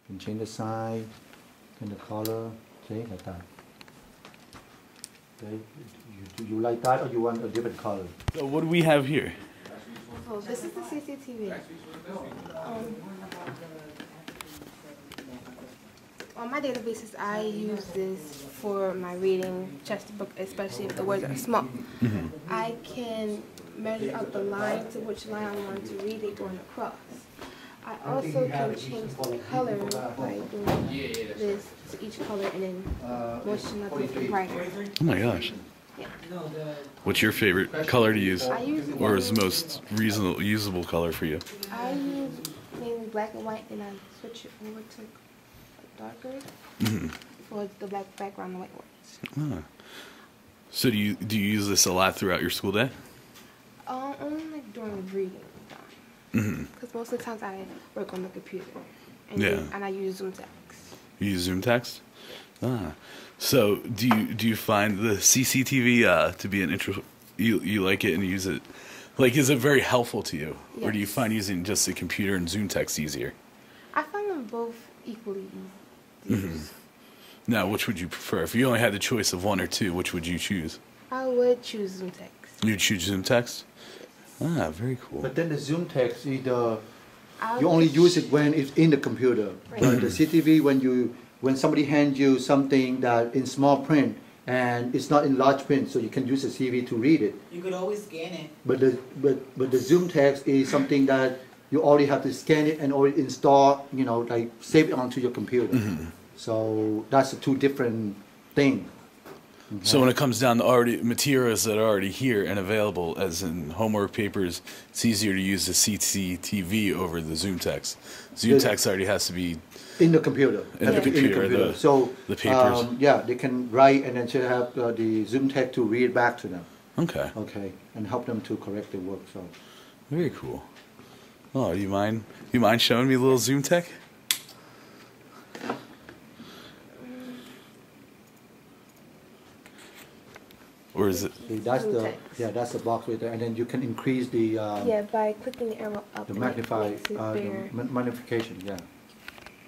can change the size, and the color, see, like that. Okay, you like that or you want a different color? So what do we have here? Oh, this is the CCTV. On my daily basis, I use this for my reading chest book, especially if the words are small. I can measure out the line to which line I want to read it going across. I also can change the color by doing this to each color and then motion up with brighter. Oh my gosh. Yeah. What's your favorite color to use? I use Or is the most reasonable, usable color for you? I use mainly black and white, and I switch it over to darker for the black background and white words. Ah. So do you use this a lot throughout your school day? Only like during reading time. Because most of the times I work on the computer, and and I use ZoomText. You use ZoomText? Ah. So do you find the CCTV to be an you like it and use it? Like, is it very helpful to you? Yes. Or do you find using just the computer and ZoomText easier? I find them both equally easy to use. Now, which would you prefer? If you only had the choice of one or two, which would you choose? I would choose ZoomText. You'd choose ZoomText? Ah, very cool. But then the ZoomText, you only use it when it's in the computer. Right. But the CCTV, when somebody hands you something that in small print and it's not in large print, so you can use the CV to read it. You could always scan it. But the ZoomText is something that you already have to scan it and already install, like save it onto your computer. So that's the two different things. Okay. So when it comes down to already materials that are already here and available, as in homework papers, it's easier to use the CCTV over the ZoomText. ZoomText already has to be in the computer. In the computer, so the papers. Yeah, they can write and then to have the ZoomText to read back to them. Okay. Okay, and help them to correct their work. So very cool. Oh, you mind showing me a little ZoomText? Or is it? That's that's the box right there, and then you can increase the by clicking the arrow up. the magnification. Yeah.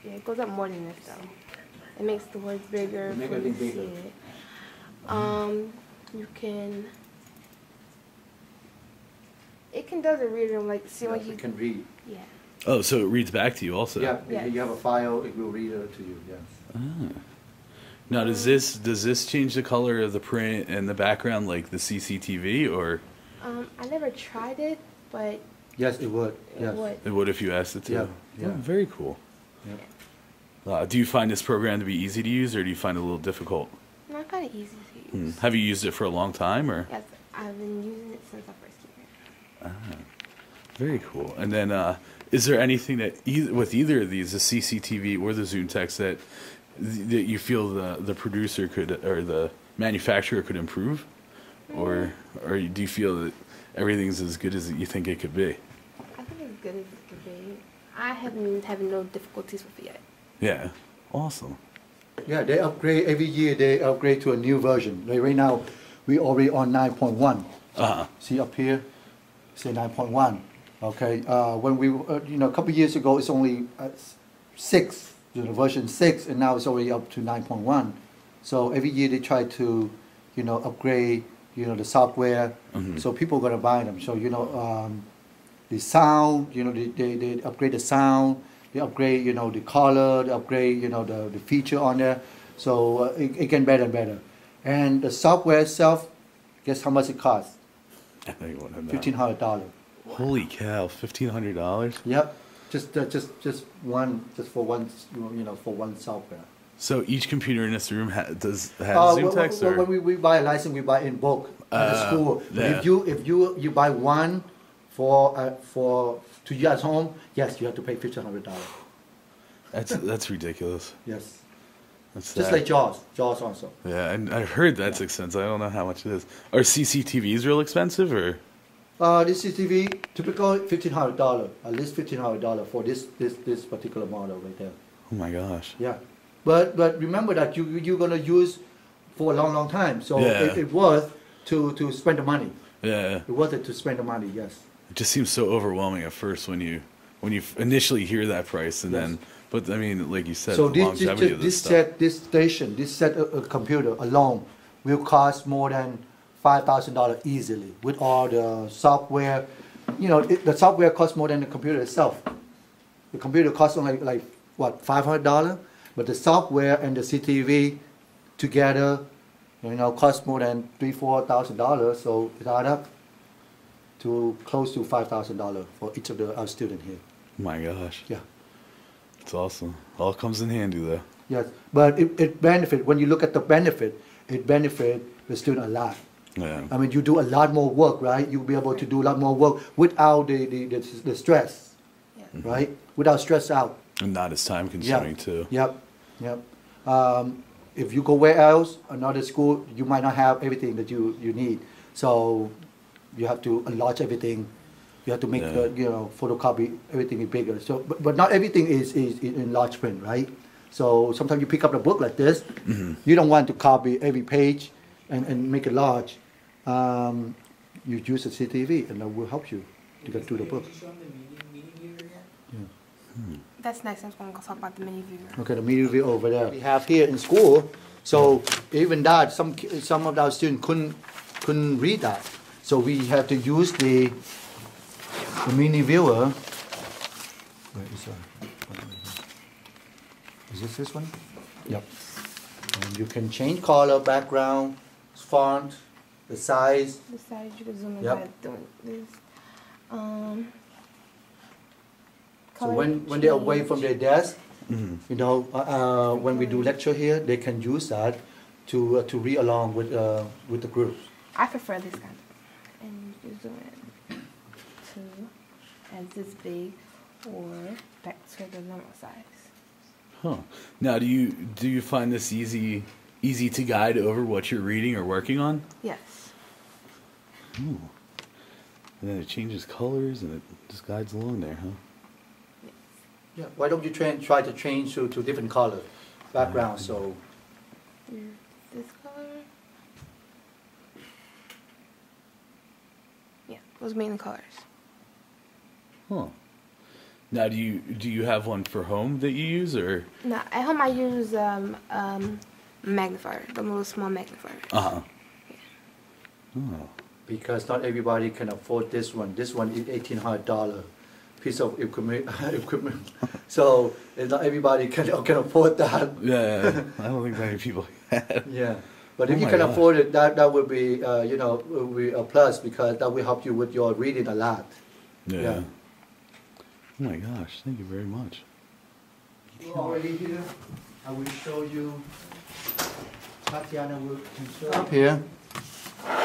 Yeah, it goes up more than this though. It makes the words bigger. Make everything bigger. You can. It can does a reader like see what you can read. Yeah. Oh, so it reads back to you also. Yeah. Yes. If you have a file, it will read it to you. Yes. Ah. Now, does this change the color of the print and the background like the CCTV, or? I never tried it, but. Yes, it would. Yes. It would if you asked it to. Yeah. Oh, very cool. Yeah. Do you find this program to be easy to use, or do you find it a little difficult? No, I find it easy to use. Have you used it for a long time, or? Yes, I've been using it since I first came here. Very cool. And then, is there anything that with either of these, the CCTV or the ZoomText, that you feel the producer could or the manufacturer could improve, or do you feel that everything's as good as you think it could be? I think it's good as it could be. I haven't had no difficulties with it yet. Yeah, awesome. Yeah, they upgrade every year. They upgrade to a new version. Like right now, we already on 9.1. See up here, say 9.1. Okay, when we a couple of years ago, it's only 6. Version 6, and now it's already up to 9.1. So every year they try to, upgrade, the software. So people are gonna buy them. So the sound, they upgrade the sound. They upgrade, the color. They upgrade, the feature on there. So it gets better and better. And the software itself, guess how much it costs? I think you want to know. $1,500. Holy cow! $1,500. Yep. Just for one software. So each computer in this room has ZoomText, or when we buy a license, we buy in bulk at the school. Yeah. If you buy one to use at home, yes, you have to pay $1,500. That's ridiculous. Yes. That's just like Jaws also. Yeah, and I heard that's expensive. I don't know how much it is. Are CCTVs real expensive, or? This CCTV, typical $1,500, at least $1,500 for this particular model right there. Oh my gosh. Yeah, but remember that you're gonna use for a long time, so it's worth to spend the money. Yeah. It's worth it to spend the money. Yes. It just seems so overwhelming at first when you initially hear that price, and then But I mean, like you said, So the longevity of this stuff. this set a computer alone will cost more than $5,000 easily with all the software. You know, the software costs more than the computer itself. The computer costs only like what, $500, but the software and the CTV together, you know, cost more than $3,000-4,000. So it add up to close to $5,000 for each of our students here. My gosh, Yeah. it's awesome. All comes in handy though. Yes, but it benefit, when you look at the benefit, it benefit the student a lot. Yeah. I mean, you do a lot more work, right? You'll be able to do a lot more work without the stress, Yeah. right? Without stress out. And not as time consuming too. Yep, yep. If you go where else, another school, you might not have everything that you need. So you have to enlarge everything. You have to make, Yeah. photocopy everything is bigger. So, but not everything is in large print, right? So sometimes you pick up a book like this, you don't want to copy every page and make it large. You use a CTV and that will help you to get through the book. That's nice. I'm going to talk about the mini viewer. Okay, the media view over there. We have here in school, so even that, some of our students couldn't read that. So we have to use the mini viewer. Where is that? Is this one? Yep. And you can change color, background, font, the size. The size you can zoom in Yep. by doing this. So color when they're away change. from their desk, when we do lecture here, they can use that to read along with the groups. I prefer this kind. And you can zoom in to as this big or back to the normal size. Huh. Now, do you find this easy to guide over what you're reading or working on? Yes. Ooh. And then it changes colors and it just guides along there, huh? Yeah. Why don't you try to change to different color background? So This color. Yeah, those main colors. Huh. Now, do you have one for home that you use, or? No, at home I use magnifier, the little small magnifier. Uh-huh. Oh. because not everybody can afford this one. This one is $1,800 piece of equipment. So it's not everybody can afford that. Yeah, I don't think many people can. Yeah. But Oh if you my can gosh. afford it, that would be, will be a plus because that will help you with your reading a lot. Yeah. Yeah. Oh my gosh, thank you very much. Already here, I will show you. Tatiana will show up here.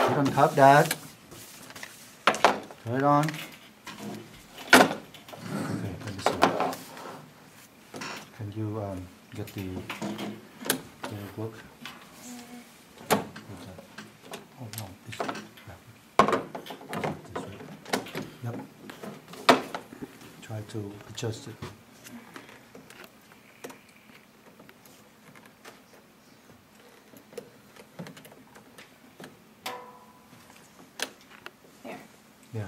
You don't tap that. Turn it on. Okay, let me see. Can you get the book? Oh no, this way. Yep. Try to adjust it. There. Yeah.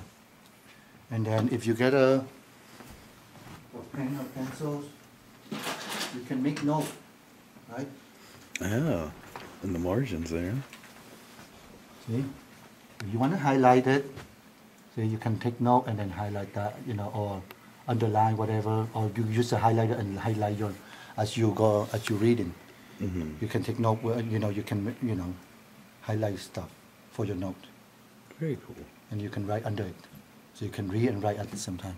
And then if you get a pen or pencils, you can make note, right? Yeah, and the margins there. See? If you want to highlight it, so you can take note and then highlight that, or underline whatever, or you use the highlighter and highlight your as you reading. Mm-hmm. You can take note, you can, highlight stuff for your note, Very cool. and you can write under it. So you can read and write at the same time.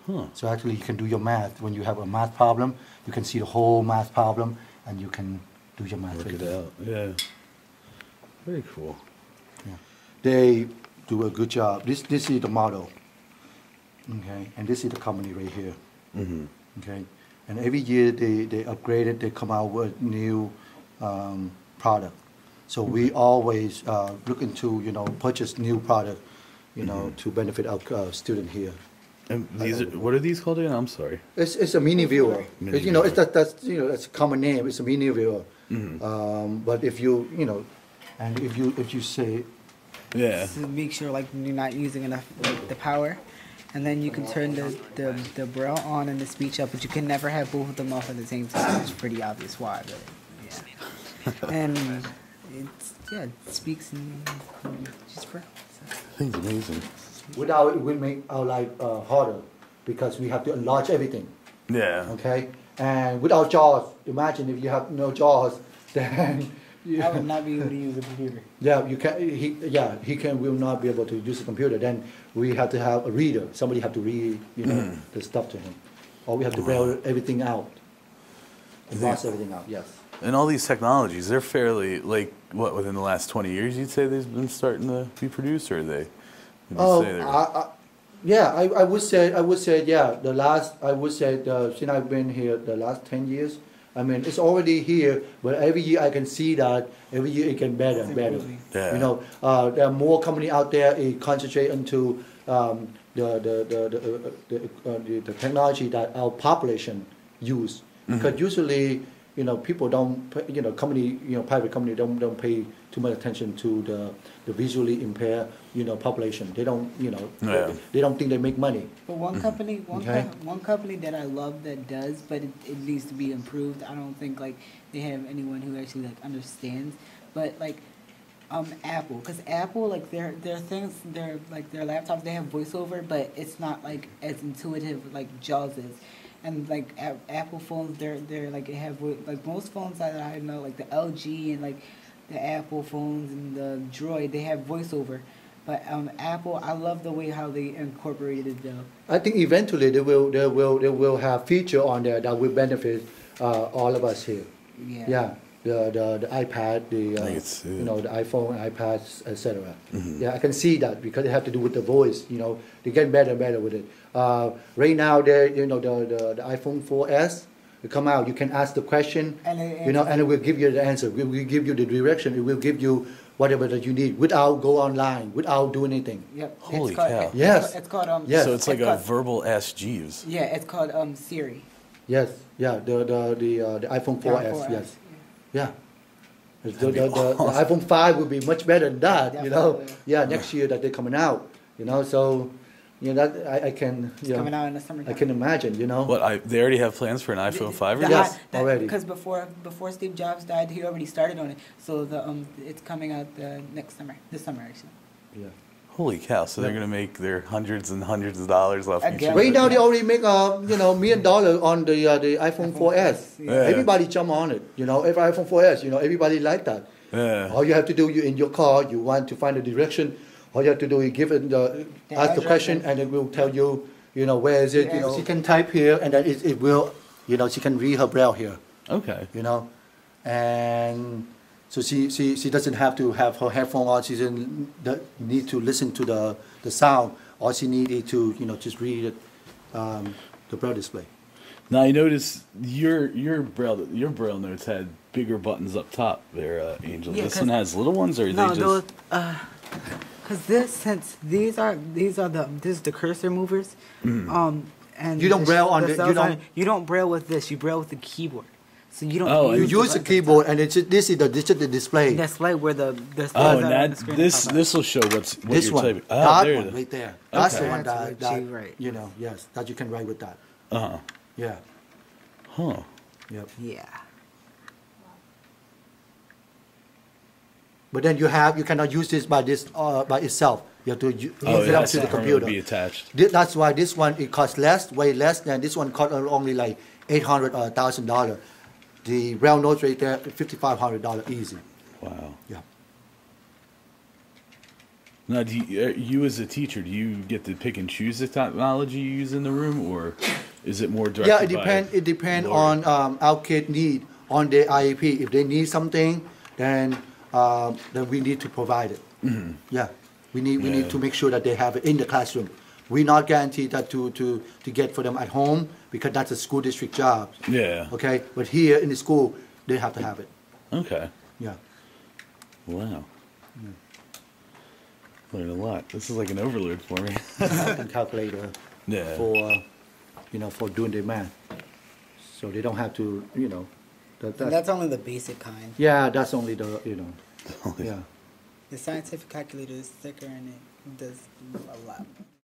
Huh. So actually you can do your math. When you have a math problem, you can see the whole math problem and you can do your math. Work right it there. out. Yeah. Very cool. Yeah. They do a good job. This is the model. Okay, and this is the company right here. Mm-hmm. Okay, and every year they upgrade it, they come out with new product. So we always look into, purchase new product, to benefit our student here. And these what are these called again? I'm sorry. It's a mini viewer. Mini It's, viewer. that's a common name. It's a mini viewer. Mm-hmm. But if you and if you say Yeah. To make sure like you're not using enough like the power, and then you can turn the braille on and the speech up, but you can never have both of them off at the same time. It's pretty obvious why, but yeah. And it speaks in just braille. So. I think it's amazing. Without it, will make our life harder because we have to enlarge everything. Yeah. Okay, and without JAWS, imagine if you have no JAWS, then I would not be able to use a computer. yeah, you can. Will not be able to use a computer. Then we have to have a reader. Somebody have to read, the stuff to him, or we have to braille everything out, emboss everything out. Yes. And all these technologies, they're fairly like what within the last 20 years you'd say they've been starting to be produced, or are they? Yeah, I would say yeah. I would say since I've been here the last 10 years. I mean, it's already here, but every year I can see that every year it gets better and better. Yeah. You know, there are more companies out there. It concentrate into the technology that our population use. Because usually, people don't, private company don't pay too much attention to the visually impaired, population. They don't, they don't think they make money. But one company, Okay. one company that I love that does, but it needs to be improved. I don't think like they have anyone who actually like understands. But like, Apple, because Apple like their things, their laptops, they have voiceover, but it's not like as intuitive like JAWS is. And like Apple phones, they're like have like most phones that I know, like the LG and like the Apple phones and the Droid, they have voiceover. But Apple, I love the way how they incorporated it though. I think eventually they will have feature on there that will benefit all of us here. Yeah. Yeah. The iPad, the the iPhone, iPads, etc. Yeah, I can see that because it have to do with the voice. They get better and better with it. Right now, the iPhone 4S will come out. You can ask the question, and it will give you the answer. It will give you the direction. It will give you whatever that you need without go online, without doing anything. Yep. Holy it's called, cow. Yes. It's called Yes. So it's like a called, verbal Ask Jeeves. Yeah, it's called Siri. Yes. Yeah. The iPhone 4S. Yes. Yeah. The iPhone 5 will be much better than that, Definitely. Yeah, next year that they're coming out, so, that I can, It's coming out in the summertime. I can imagine, What, they already have plans for an iPhone 5 release? Yes, already. Because before Steve Jobs died, he already started on it. So it's coming out this summer actually. Yeah. Holy cow, so they're going to make their hundreds and hundreds of dollars off each Again. of it. Right now they already make $1 million on the iPhone 4S. Yeah. Everybody jump on it, every iPhone 4S, everybody like that. Yeah. All you have to do, you in your car, you want to find a direction, all you have to do is give it ask the question, and it will tell you, where is it, Yeah. She can type here, and then it will, she can read her braille here. Okay. And so she doesn't have to have her headphone on. She doesn't need to listen to the sound. All she needed to just read it, the braille display. Now I noticed your braille notes had bigger buttons up top there, Angel. Yeah, this one has little ones, or No, they just? because these are the cursor movers. And You don't braille on the the- you don't braille with this. You braille with the keyboard. So you don't. Oh, You use use the keyboard, and this is the digital display. That's like where the Oh, on and the screen this pop up. this will show what This you're one, typing. that there one it is. right there. That's the Okay. one That's that what you write. yes, that you can write with that. Uh-huh. Yeah. Huh. Yep. Yeah. But then you cannot use this by itself. You have to hook Oh, it yeah, up it's to the not computer. be attached. That's why this one it costs way less than this one cost only like $800 or $1,000. The braille notes right there, $5,500 easy. Wow. Yeah. Now, you as a teacher, do you get to pick and choose the technology you use in the room, or is it more directed Yeah, by it depends Lori? on our kid need on their IEP. If they need something, then we need to provide it. Mm-hmm. Yeah, we need to make sure that they have it in the classroom. We're not guaranteed that to get for them at home because that's a school district job. Yeah. Okay, but here in the school, they have to have it. Okay. Yeah. Wow. Learned a lot. This is like an overload for me. And calculator Yeah. for doing their math, so they don't have to That's only the basic kind. yeah, that's only the yeah. The scientific calculator is thicker and it does a lot.